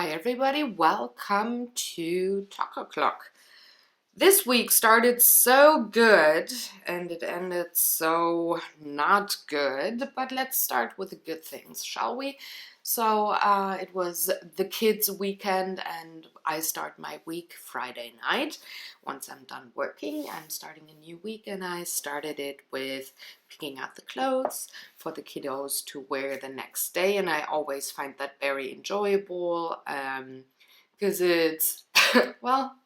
Hi everybody, welcome to Talk O'Clock. This week started so good and it ended so not good, but let's start with the good things, shall we? So it was the kids' weekend and I start my week Friday night. Once I'm done working, I'm starting a new week and I started it with picking out the clothes for the kiddos to wear the next day, and I always find that very enjoyable because it's, well,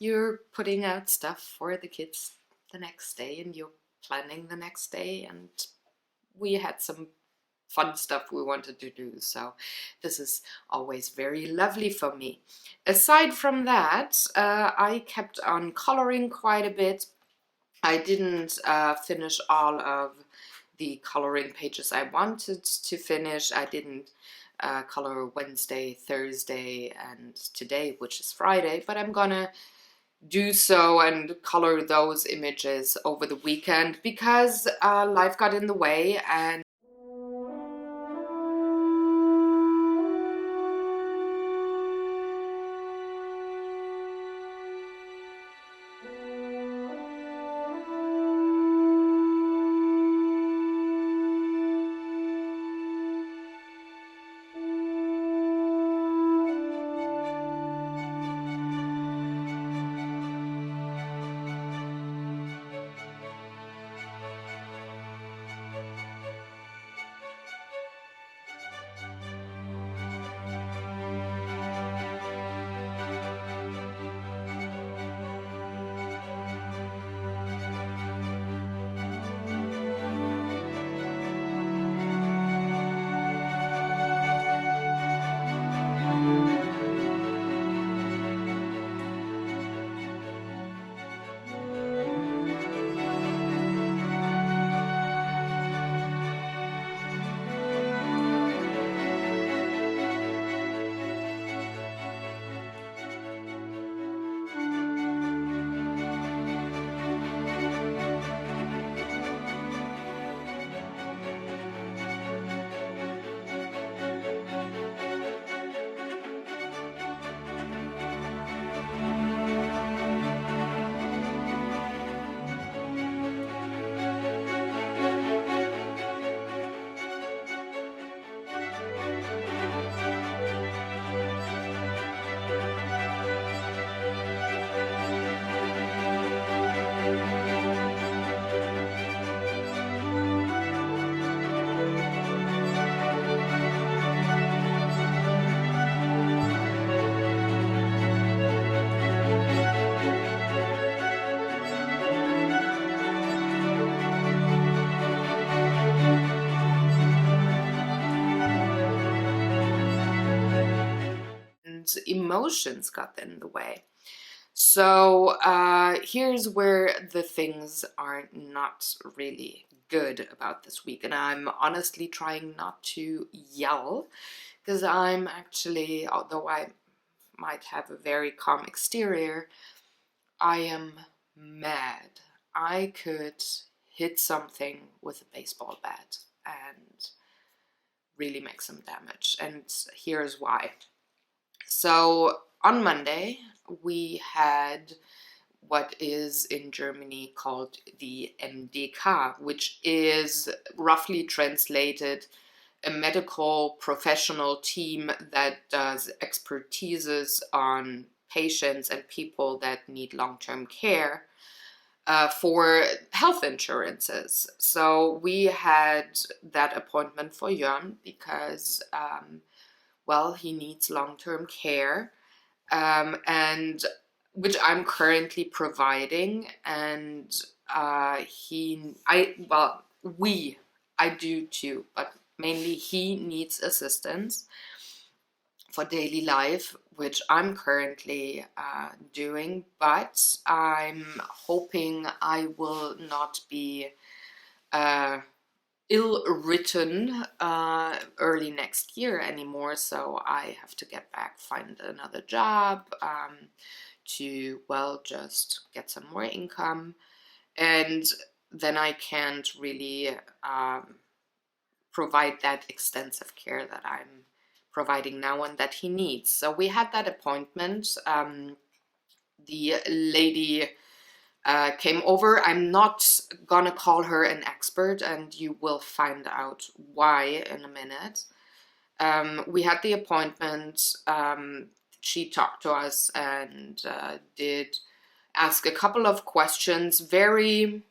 you're putting out stuff for the kids the next day and you're planning the next day, and we had some fun stuff we wanted to do, so this is always very lovely for me. Aside from that, I kept on coloring quite a bit. I didn't finish all of the coloring pages I wanted to finish. I didn't color Wednesday, Thursday, and today, which is Friday, but I'm gonna do so and color those images over the weekend because life got in the way. And emotions got in the way. So here's where the things are not really good about this week, and I'm honestly trying not to yell because I'm actually, although I might have a very calm exterior, I am mad. I could hit something with a baseball bat and really make some damage, and here's why. So on Monday, we had what is in Germany called the MDK, which is roughly translated a medical professional team that does expertises on patients and people that need long-term care for health insurances. So we had that appointment for Jörn because well, he needs long-term care, and which I'm currently providing, and I do too, but mainly he needs assistance for daily life, which I'm currently doing, but I'm hoping I will not be ill-written early next year anymore, so I have to get back, find another job to, well, just get some more income, and then I can't really provide that extensive care that I'm providing now and that he needs. So we had that appointment. The lady came over. I'm not gonna call her an expert, and you will find out why in a minute. We had the appointment. She talked to us and did ask a couple of questions, very,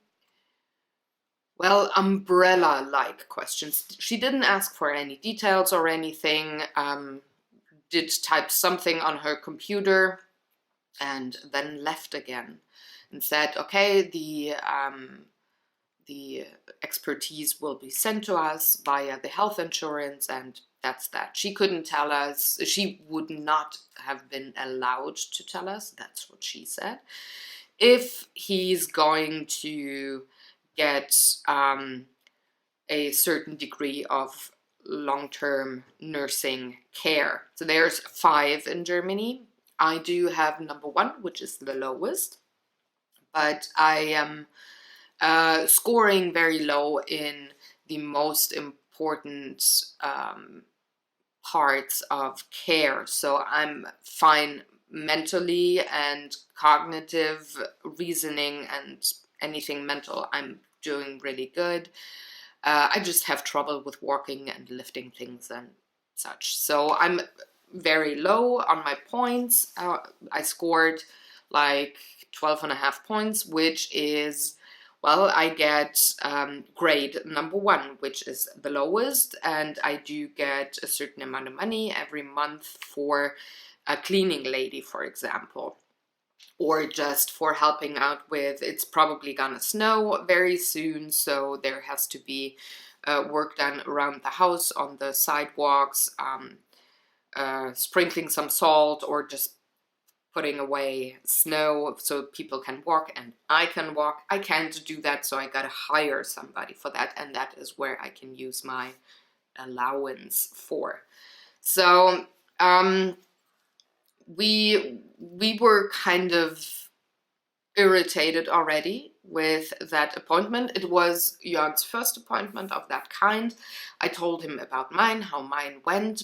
well, umbrella-like questions. She didn't ask for any details or anything, did type something on her computer and then left again and said, okay, the expertise will be sent to us via the health insurance, and that's that. She couldn't tell us, she would not have been allowed to tell us, that's what she said, if he's going to get a certain degree of long-term nursing care. So there's 5 in Germany. I do have number 1, which is the lowest, but I am scoring very low in the most important parts of care. So I'm fine mentally and cognitive reasoning and anything mental, I'm doing really good. I just have trouble with walking and lifting things and such. So I'm very low on my points. I scored like 12.5 points, which is, well, I get grade number 1, which is the lowest, and I do get a certain amount of money every month for a cleaning lady, for example, or just for helping out with, it's probably gonna snow very soon, so there has to be work done around the house on the sidewalks, sprinkling some salt, or just putting away snow so people can walk and I can walk. I can't do that, so I gotta hire somebody for that, and that is where I can use my allowance for. So we were kind of irritated already with that appointment. It was Jörg's first appointment of that kind. I told him about mine, how mine went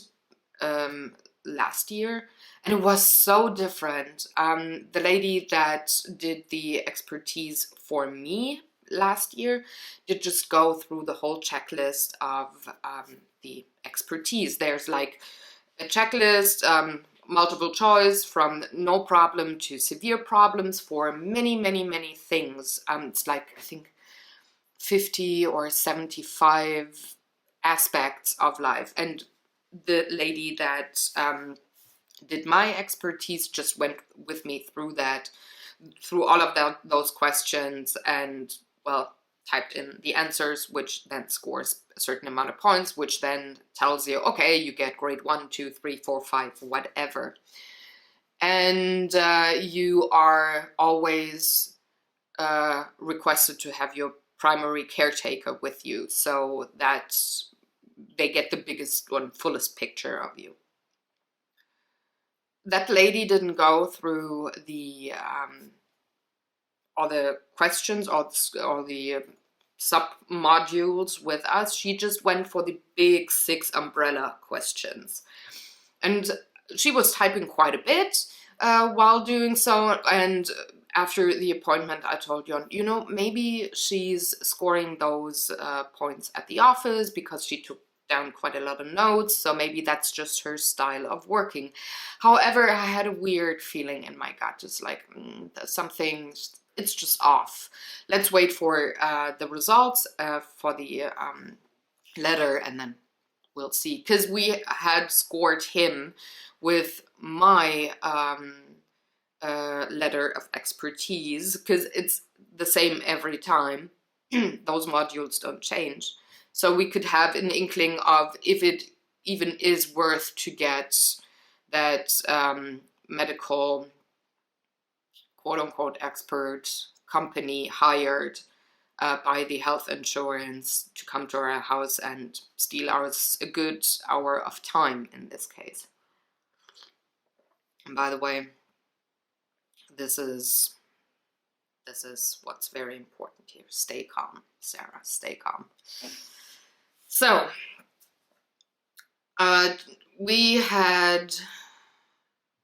last year, and it was so different. The lady that did the expertise for me last year did just go through the whole checklist of the expertise. There's like a checklist, multiple choice, from no problem to severe problems for many, many, many things. It's like, I think, 50 or 75 aspects of life. And the lady that did my expertise just went with me through that, through all of those questions, and, well, typed in the answers, which then scores a certain amount of points, which then tells you, okay, you get grade 1, 2, 3, 4, 5, whatever. And you are always requested to have your primary caretaker with you, so that they get the biggest one, fullest picture of you. That lady didn't go through the all the questions, all the sub-modules with us. She just went for the big 6 umbrella questions. And she was typing quite a bit while doing so, and after the appointment I told Jon, you know, maybe she's scoring those points at the office because she took down quite a lot of notes, so maybe that's just her style of working. However, I had a weird feeling in my gut, just like, something, it's just off. Let's wait for the results for the letter, and then we'll see. Because we had scored him with my letter of expertise, because it's the same every time. Those modules don't change. So we could have an inkling of if it even is worth to get that medical quote-unquote expert company hired by the health insurance to come to our house and steal us a good hour of time in this case. And by the way, this is what's very important here. Stay calm, Sarah, stay calm. So, We had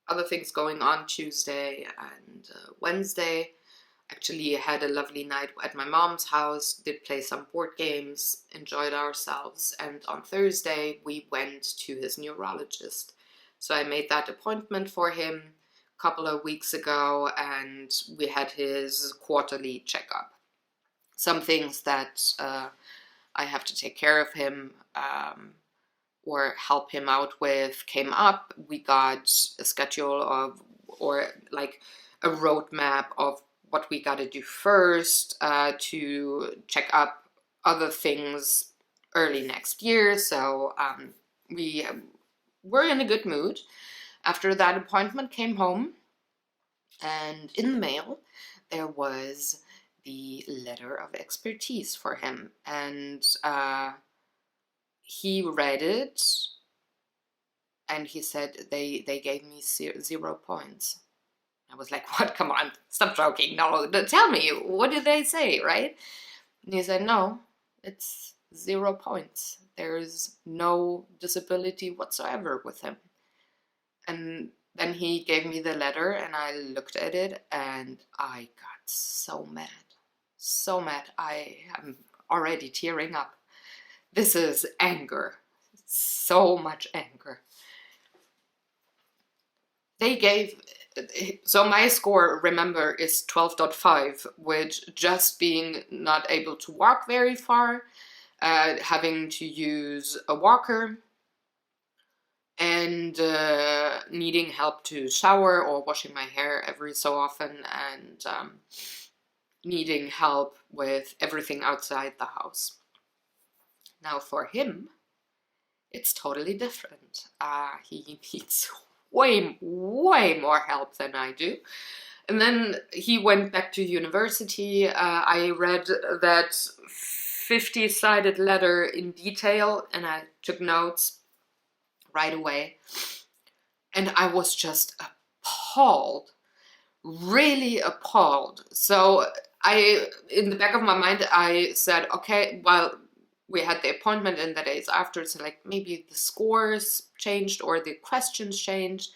other things going on Tuesday and Wednesday. Actually had a lovely night at my mom's house, did play some board games, enjoyed ourselves, and on Thursday we went to his neurologist. So I made that appointment for him a couple of weeks ago, and we had his quarterly checkup. Some things that I have to take care of him or help him out with came up. We got a schedule of, or like a roadmap of what we got to do first to check up other things early next year. So we were in a good mood. After that appointment, came home, and in the mail there was the letter of expertise for him, and he read it, and he said they gave me 0 points. I was like, what? Come on, stop joking. No, tell me, what did they say, right? And he said, no, it's 0 points. There's no disability whatsoever with him. And then he gave me the letter, and I looked at it, and I got so mad. So mad. I am already tearing up. This is anger. So much anger. They gave... So my score, remember, is 12.5, which just being not able to walk very far, having to use a walker, and needing help to shower or washing my hair every so often, and needing help with everything outside the house. Now for him, it's totally different. He needs way more help than I do. And then he went back to university. I read that 50-sided letter in detail, and I took notes right away. And I was just appalled, really appalled. So in the back of my mind, I said, okay, well, we had the appointment, and the days after, so like maybe the scores changed or the questions changed.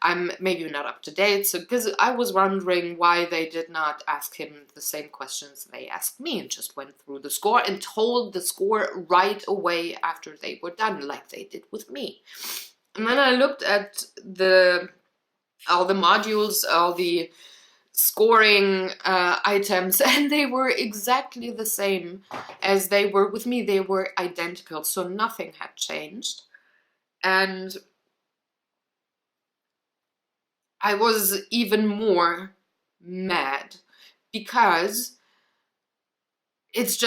I'm maybe not up to date. So because I was wondering why they did not ask him the same questions they asked me, and just went through the score and told the score right away after they were done, like they did with me. And then I looked at all the modules, all the scoring items, and they were exactly the same as they were with me. They were identical, so nothing had changed. And I was even more mad because it's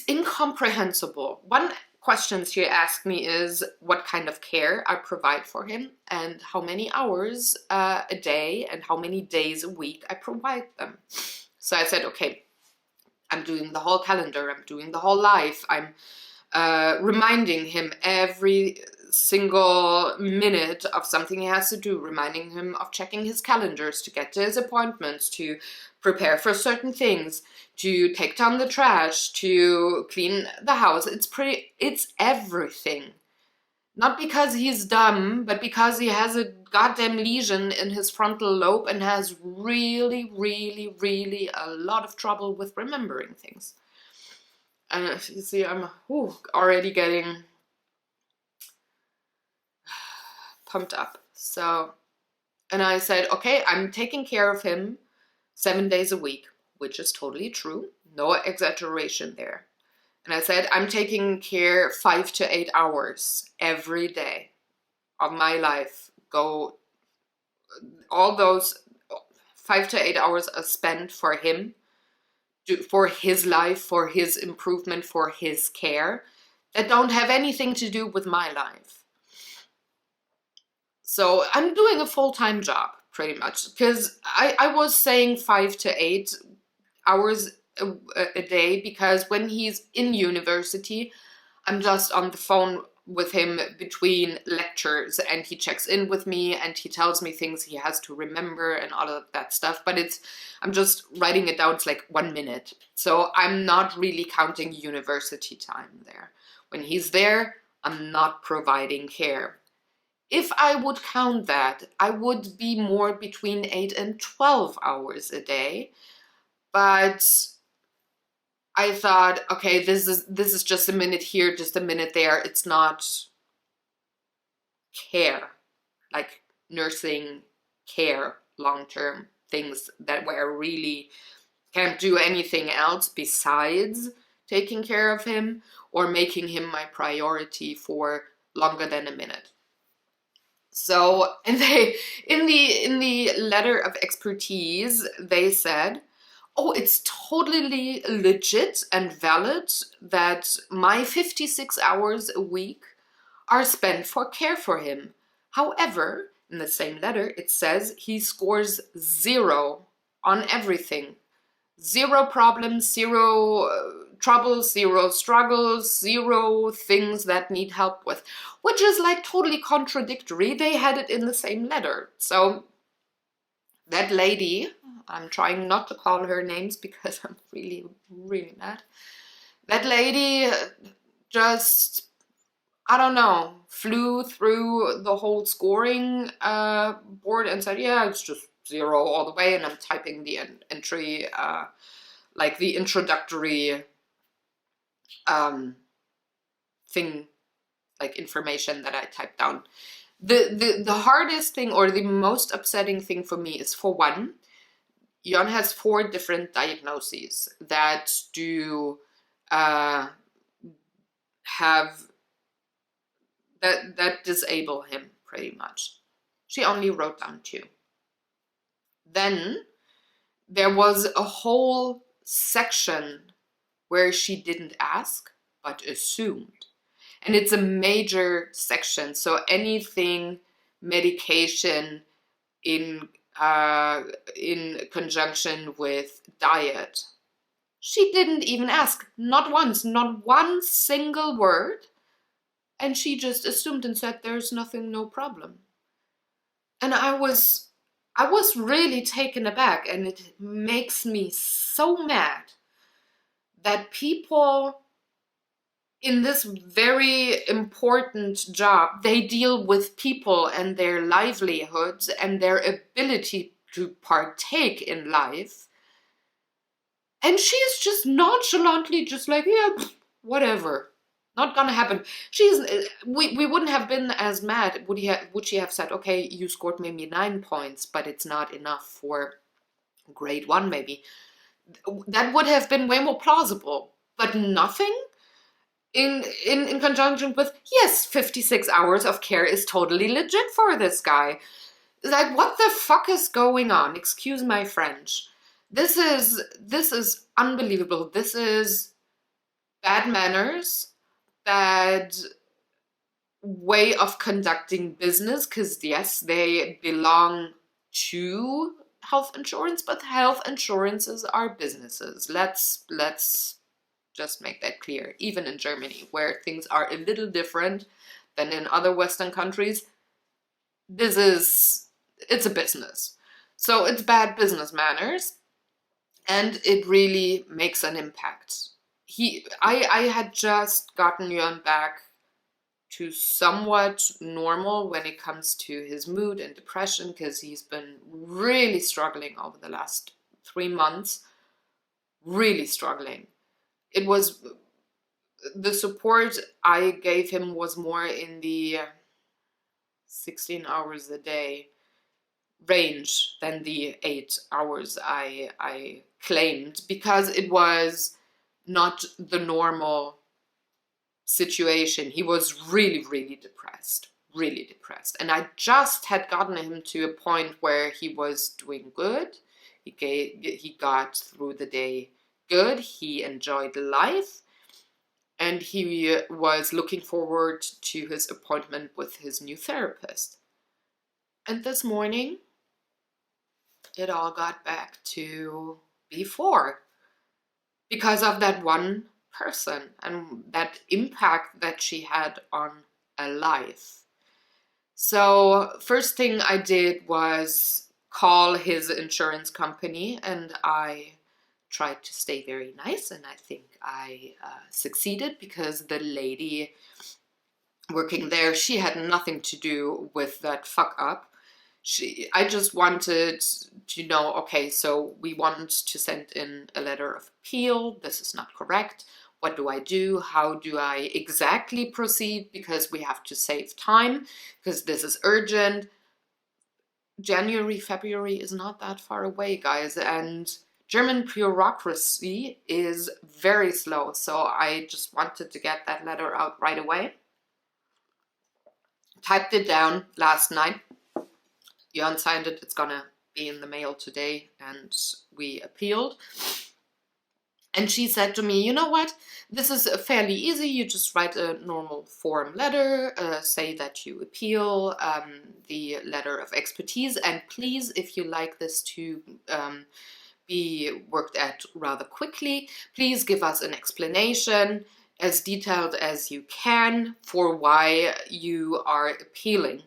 incomprehensible. One question she asked me is what kind of care I provide for him, and how many hours a day and how many days a week I provide them. So I said, okay, I'm doing the whole calendar, I'm doing the whole life, I'm reminding him every single minute of something he has to do, reminding him of checking his calendars to get to his appointments, to prepare for certain things, to take down the trash, to clean the house. It's everything. Not because he's dumb, but because he has a goddamn lesion in his frontal lobe and has really, really, really a lot of trouble with remembering things. And you see, I'm already getting pumped up. So, and I said, okay, I'm taking care of him 7 days a week, which is totally true. No exaggeration there. And I said, I'm taking care 5 to 8 hours every day of my life. Go, all those 5 to 8 hours are spent for him, for his life, for his improvement, for his care, that don't have anything to do with my life. So I'm doing a full-time job, pretty much, because I was saying 5 to 8 hours a day because when he's in university, I'm just on the phone with him between lectures, and he checks in with me and he tells me things he has to remember and all of that stuff, but I'm just writing it down. It's like 1 minute. So I'm not really counting university time there. When he's there, I'm not providing care. If I would count that, I would be more between 8 and 12 hours a day. But I thought, okay, this is just a minute here, just a minute there. It's not care, like nursing care, long-term things that where I really can't do anything else besides taking care of him or making him my priority for longer than a minute. So, and they in the letter of expertise, they said, oh, it's totally legit and valid that my 56 hours a week are spent for care for him. However, in the same letter, it says he scores 0 on everything. 0 problems, 0 troubles, 0 struggles, 0 things that need help with, which is like totally contradictory. They had it in the same letter. So that lady, I'm trying not to call her names because I'm really, really mad. That lady just, I don't know, flew through the whole scoring board and said, yeah, it's just 0 all the way. And I'm typing the entry, like the introductory thing, like information that I typed down. The hardest thing or the most upsetting thing for me is, for one, Jon has 4 different diagnoses that do have that disable him pretty much. She only wrote down 2. Then there was a whole section where she didn't ask but assumed. And it's a major section, so anything medication in conjunction with diet. She didn't even ask, not once, not one single word, and she just assumed and said there's nothing, no problem. And I was really taken aback, and it makes me so mad that people in this very important job, they deal with people and their livelihoods and their ability to partake in life. And she is just nonchalantly just like, yeah, whatever. Not gonna happen. We wouldn't have been as mad. Would she have said, okay, you scored maybe 9 points, but it's not enough for grade 1 maybe. That would have been way more plausible. But nothing? In conjunction with, yes, 56 hours of care is totally legit for this guy. Like, what the fuck is going on? Excuse my French. This is unbelievable. This is bad manners, bad way of conducting business, because yes, they belong to health insurance, but health insurances are businesses. Let's just make that clear. Even in Germany, where things are a little different than in other Western countries, it's a business. So it's bad business manners, and it really makes an impact. I had just gotten Jon back to somewhat normal when it comes to his mood and depression, because he's been really struggling over the last 3 months. Really struggling. It was, the support I gave him was more in the 16 hours a day range than the 8 hours I claimed, because it was not the normal situation. He was really, really depressed. Really depressed. And I just had gotten him to a point where he was doing good. He got through the day good, he enjoyed life, and he was looking forward to his appointment with his new therapist. And this morning, it all got back to before, because of that one person and that impact that she had on a life. So first thing I did was call his insurance company, and I tried to stay very nice, and I think I succeeded, because the lady working there. She had nothing to do with that fuck up. I just wanted to know, okay, so we want to send in a letter of appeal. This is not correct. What do I do? How do I exactly proceed? Because we have to save time, because this is urgent. January, February is not that far away, guys, and German bureaucracy is very slow, so I just wanted to get that letter out right away. Typed it down last night. Jörn signed it. It's gonna be in the mail today, and we appealed. And she said to me, you know what, this is fairly easy. You just write a normal form letter, say that you appeal the letter of expertise, and please, if you like this to be worked at rather quickly, please give us an explanation as detailed as you can for why you are appealing.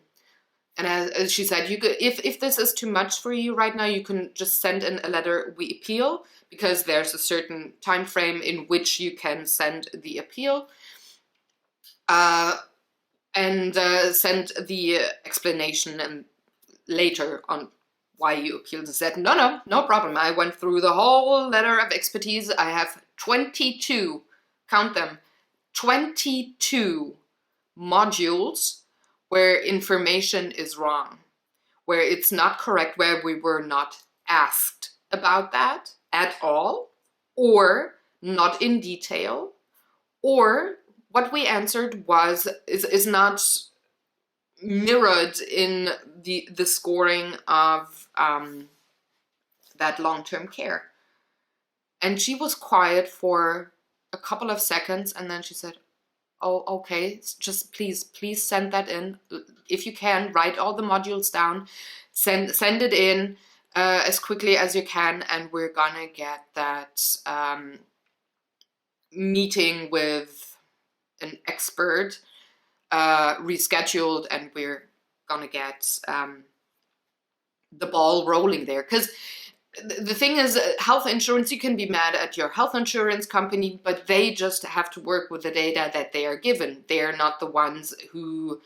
And as she said, you could, if this is too much for you right now, you can just send in a letter, we appeal, because there's a certain time frame in which you can send the appeal, and send the explanation and later on why you appealed. I said, no problem. I went through the whole letter of expertise. I have 22, count them, 22 modules where information is wrong, where it's not correct, where we were not asked about that at all, or not in detail, or what we answered is not mirrored in the scoring of that long-term care. And she was quiet for a couple of seconds, and then she said, oh, okay, just please send that in. If you can, write all the modules down, send it in as quickly as you can, and we're gonna get that meeting with an expert rescheduled, and we're gonna get the ball rolling there. Because the thing is, health insurance, you can be mad at your health insurance company, but they just have to work with the data that they are given. They are not the ones who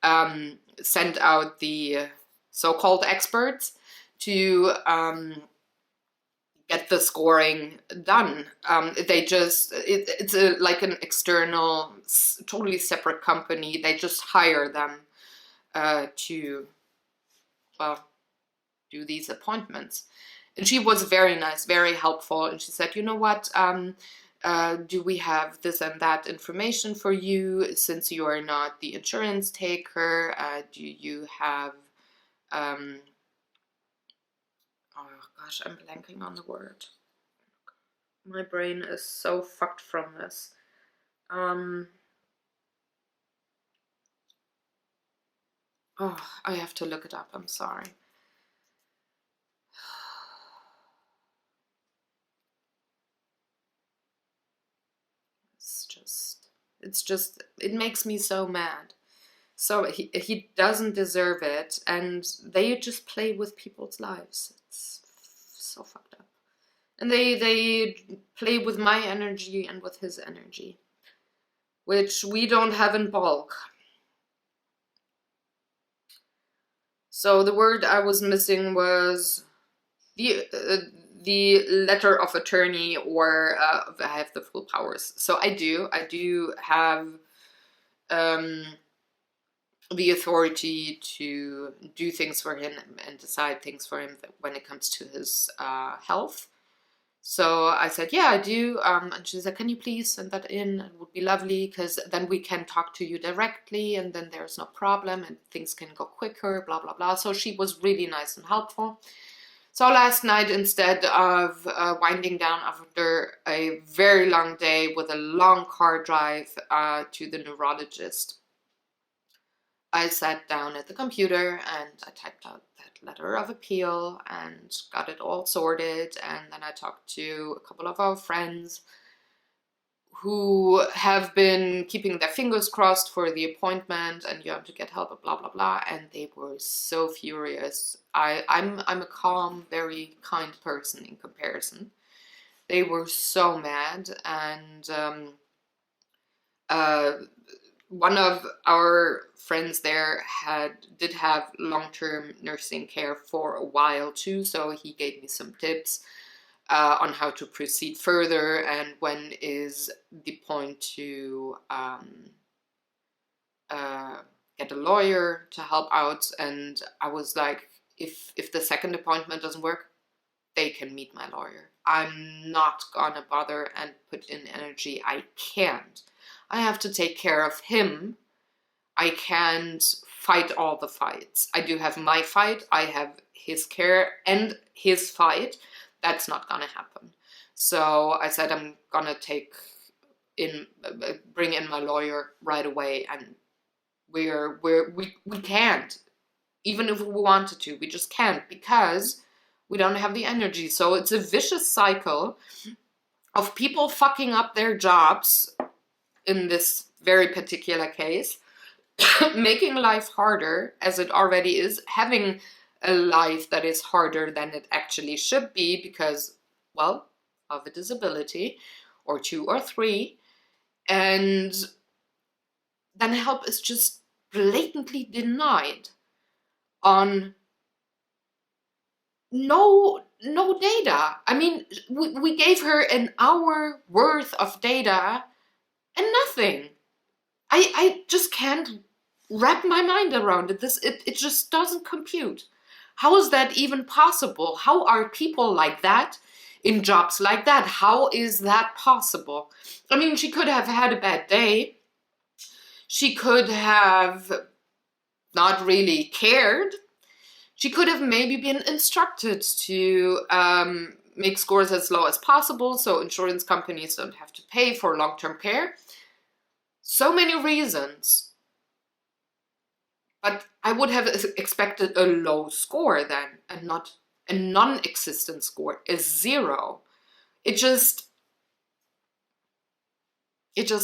send out the so-called experts to get the scoring done. They just, it's like an external, totally separate company. They just hire them to, well, do these appointments. And she was very nice, very helpful. And she said, you know what, do we have this and that information for you, since you are not the insurance taker? Do you have, oh gosh, I'm blanking on the word. My brain is so fucked from this. Oh, I have to look it up, I'm sorry. It's just, it makes me so mad. So he doesn't deserve it, and they just play with people's lives. It's so fucked up. And they play with my energy and with his energy, which we don't have in bulk. So the word I was missing was the letter of attorney, or I have the full powers. So I do have the authority to do things for him and decide things for him when it comes to his health. So I said, yeah, I do. And she said, can you please send that in? It would be lovely, because then we can talk to you directly, and then there's no problem and things can go quicker, blah, blah, blah. So she was really nice and helpful. So last night, instead of winding down after a very long day with a long car drive to the neurologist, I sat down at the computer and I typed out that letter of appeal and got it all sorted. And then I talked to a couple of our friends who have been keeping their fingers crossed for the appointment, and you have to get help, blah, blah, blah. And they were so furious. I'm a calm, very kind person in comparison. They were so mad, and one of our friends there did have long-term nursing care for a while too, so he gave me some tips on how to proceed further and when is the point to get a lawyer to help out. And I was like, if the second appointment doesn't work, they can meet my lawyer. I'm not gonna bother and put in energy. I can't. I have to take care of him. I can't fight all the fights. I do have my fight. I have his care and his fight. That's not gonna happen. So I said I'm gonna bring in my lawyer right away, and we can't. Even if we wanted to, we just can't because we don't have the energy. So it's a vicious cycle of people fucking up their jobs in this very particular case, making life harder as it already is, having a life that is harder than it actually should be because, well, of a disability or 2 or 3. And then help is just blatantly denied on no data. I mean, we gave her an hour worth of data and nothing. I just can't wrap my mind around it. It just doesn't compute. How is that even possible? How are people like that in jobs like that? How is that possible? I mean, she could have had a bad day. She could have not really cared. She could have maybe been instructed to make scores as low as possible so insurance companies don't have to pay for long-term care. So many reasons. But I would have expected a low score then, and not a non-existent score, a 0. It just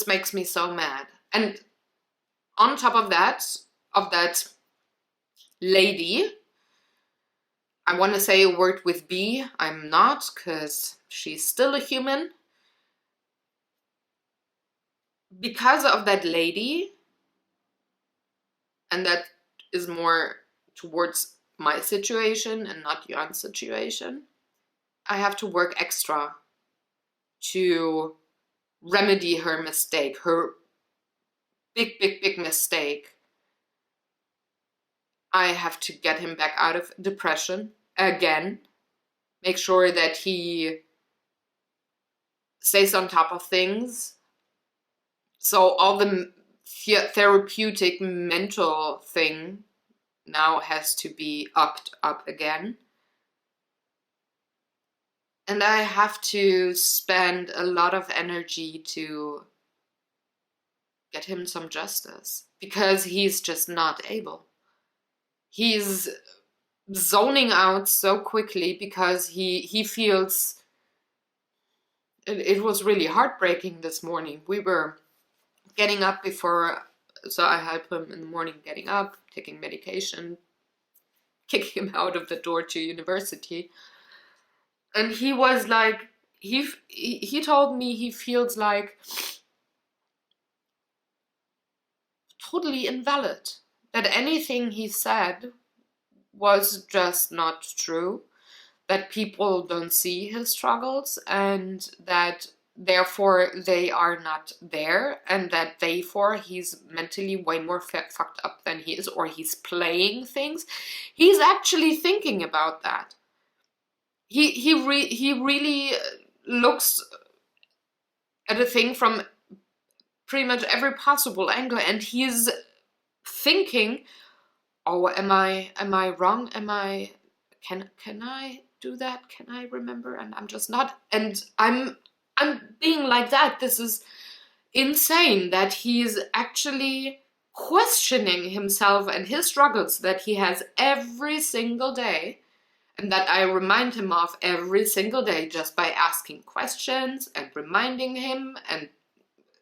makes me so mad. And on top of that lady, I want to say a word with B. I'm not, because she's still a human. Because of that lady, and that is more towards my situation and not Jan's situation, I have to work extra to remedy her mistake, her big mistake. I have to get him back out of depression again, make sure that he stays on top of things. So all the therapeutic mental thing now has to be upped up again. And I have to spend a lot of energy to get him some justice because he's just not able. He's zoning out so quickly because he feels... It was really heartbreaking this morning. We were getting up before, so I help him in the morning getting up, taking medication, kicking him out of the door to university. And he was like, he told me he feels like totally invalid. That anything he said was just not true. That people don't see his struggles and that therefore they are not there, and that therefore he's mentally way more fucked up than he is, or he's playing things. He's actually thinking about that. He really looks at a thing from pretty much every possible angle, and he's thinking, oh, am I wrong? Can I do that? Can I remember? And I'm just not. And I'm being like that. This is insane that he's actually questioning himself and his struggles that he has every single day, and that I remind him of every single day just by asking questions and reminding him. And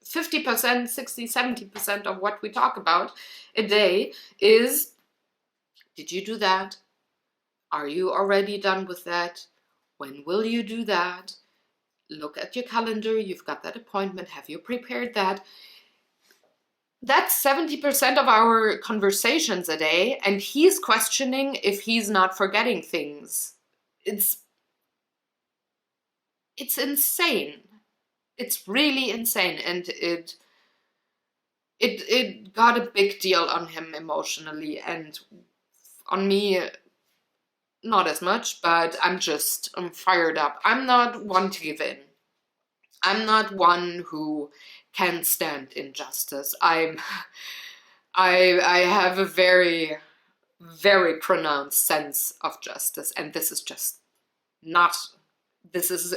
50%, 60, 70% of what we talk about a day is, did you do that? Are you already done with that? When will you do that? Look at your calendar. You've got that appointment. Have you prepared that? That's 70% of our conversations a day, and he's questioning if he's not forgetting things. It's it's insane. It's really insane, and it got a big deal on him emotionally, and on me not as much, but I'm fired up. I'm not one to give in. I'm not one who can stand injustice. I have a very, very pronounced sense of justice, and this is just not, this is,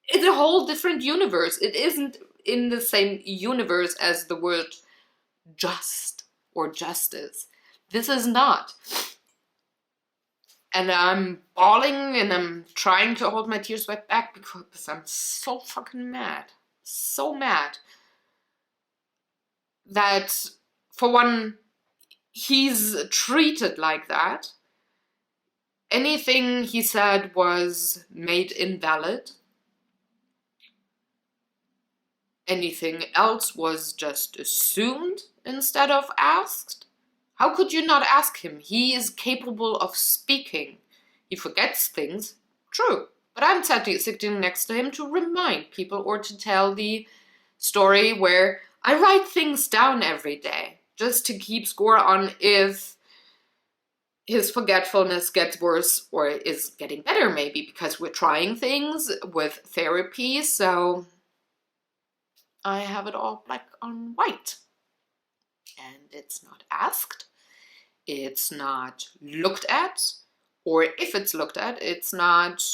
it's a whole different universe. It isn't in the same universe as the word just or justice. This is not. And I'm bawling and I'm trying to hold my tears right back because I'm so fucking mad. So mad that, for one, he's treated like that. Anything he said was made invalid. Anything else was just assumed instead of asked. How could you not ask him? He is capable of speaking. He forgets things, true. But I'm sitting next to him to remind people or to tell the story where I write things down every day just to keep score on if his forgetfulness gets worse or is getting better, maybe, because we're trying things with therapy, so I have it all black on white. And it's not asked, it's not looked at, or if it's looked at, it's not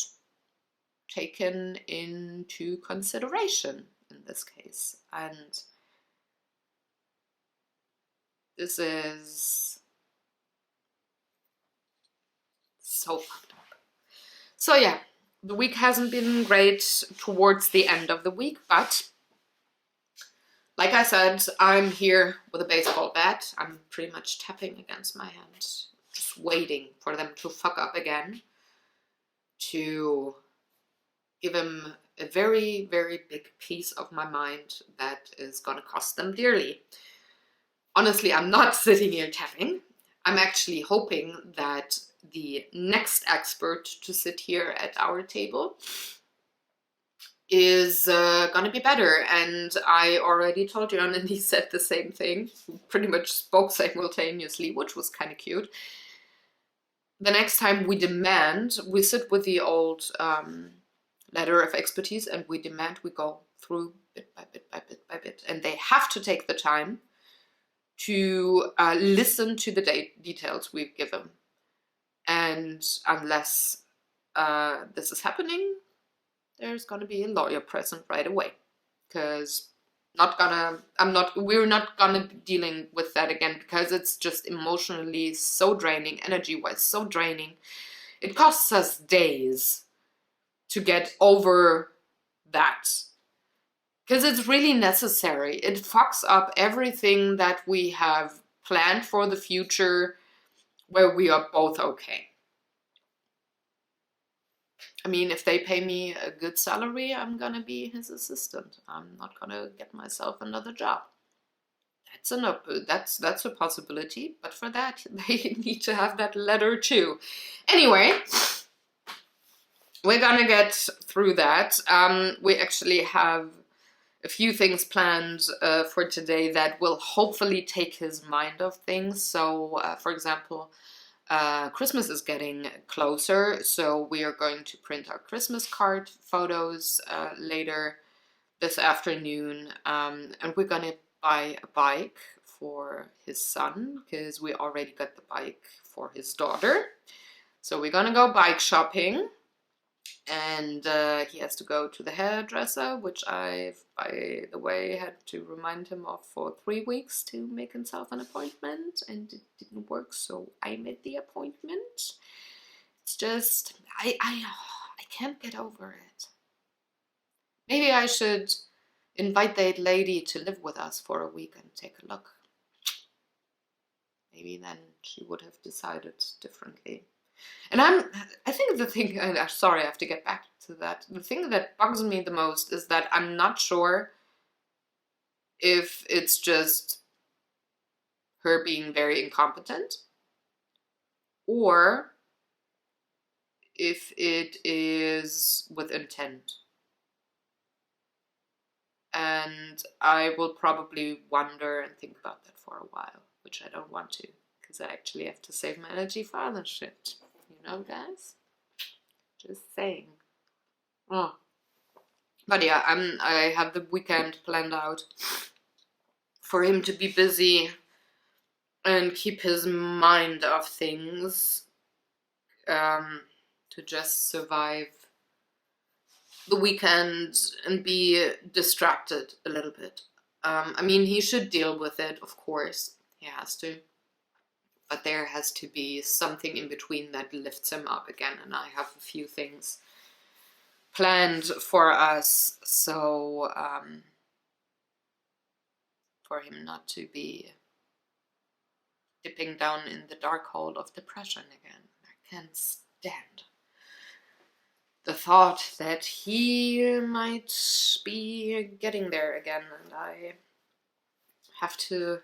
taken into consideration in this case. And this is so fucked up. So yeah, the week hasn't been great towards the end of the week, but like I said, I'm here with a baseball bat. I'm pretty much tapping against my hand, just waiting for them to fuck up again, to give him a very, very big piece of my mind that is gonna cost them dearly. Honestly, I'm not sitting here tapping. I'm actually hoping that the next expert to sit here at our table is gonna be better. And I already told Jan, and he said the same thing. We pretty much spoke simultaneously, which was kind of cute. The next time we sit with the old letter of expertise and we demand we go through bit by bit by bit by bit. And they have to take the time to listen to the details we've given. And unless this is happening, there's gonna be a lawyer present right away, because we're not gonna be dealing with that again, because it's just emotionally so draining, energy-wise so draining. It costs us days to get over that, because it's really necessary. It fucks up everything that we have planned for the future, where we are both okay. I mean, if they pay me a good salary, I'm gonna be his assistant. I'm not gonna get myself another job. That's a possibility, but for that, they need to have that letter too. Anyway, we're gonna get through that. We actually have a few things planned for today that will hopefully take his mind off things. So, for example, Christmas is getting closer, so we are going to print our Christmas card photos later this afternoon, and we're gonna buy a bike for his son, because we already got the bike for his daughter. So we're gonna go bike shopping, and he has to go to the hairdresser, which I've, by the way, had to remind him of for 3 weeks to make himself an appointment, and it didn't work, so I made the appointment. It's just, I can't get over it. Maybe I should invite that lady to live with us for a week and take a look. Maybe then she would have decided differently. And I think the thing, and I'm sorry, I have to get back to that. The thing that bugs me the most is that I'm not sure if it's just her being very incompetent, or if it is with intent. And I will probably wonder and think about that for a while, which I don't want to, because I actually have to save my energy for other shit. You know, guys? Just saying. Oh. But yeah, I have the weekend planned out for him to be busy and keep his mind off things, to just survive the weekend and be distracted a little bit. I mean, he should deal with it, of course. He has to. But there has to be something in between that lifts him up again. And I have a few things planned for us, so for him not to be dipping down in the dark hole of depression again. I can't stand the thought that he might be getting there again, and I have to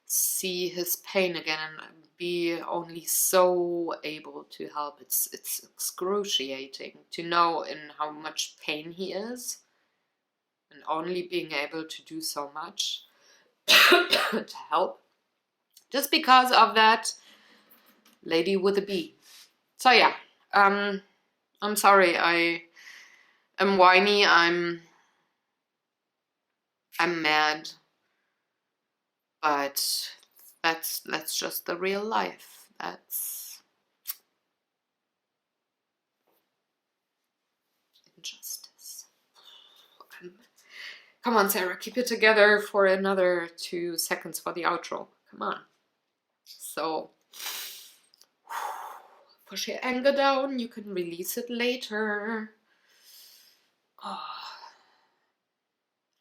see his pain again and be only so able to help. It's excruciating to know in how much pain he is, and only being able to do so much to help, just because of that lady with a B. So yeah, I'm sorry, I am whiny, I'm mad, but that's just the real life. That's injustice. Come on, Sarah, keep it together for another 2 seconds for the outro. Come on. So, push your anger down, you can release it later. Oh.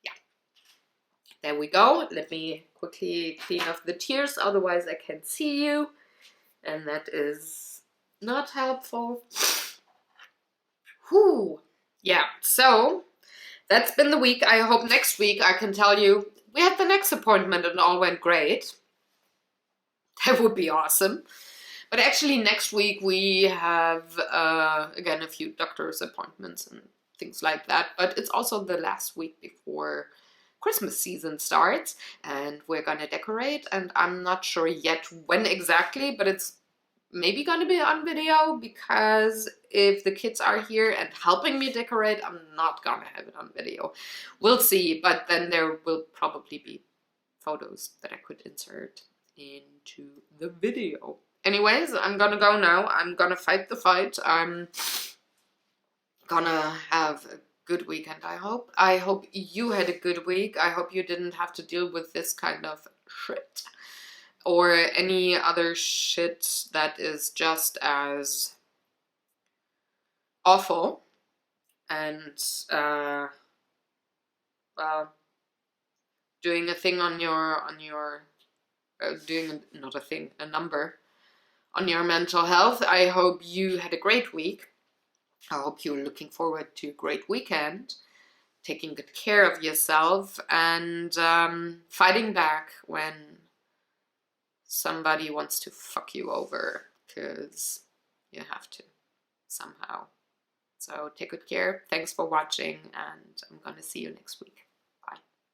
Yeah. There we go. Let me quickly clean off the tears, otherwise I can't see you. And that is not helpful. Whew. Yeah, so that's been the week. I hope next week I can tell you we had the next appointment and all went great. That would be awesome. But actually next week we have, again, a few doctor's appointments and things like that. But it's also the last week before Christmas season starts. And we're going to decorate. And I'm not sure yet when exactly, but it's maybe going to be on video. Because if the kids are here and helping me decorate, I'm not going to have it on video. We'll see. But then there will probably be photos that I could insert into the video. Anyways, I'm gonna go now. I'm gonna fight the fight. I'm gonna have a good weekend, I hope. I hope you had a good week. I hope you didn't have to deal with this kind of shit. Or any other shit that is just as awful. And, well, doing a thing on your not a thing, a number on your mental health. I hope you had a great week. I hope you're looking forward to a great weekend, taking good care of yourself, and fighting back when somebody wants to fuck you over, because you have to somehow. So take good care. Thanks for watching, and I'm gonna see you next week.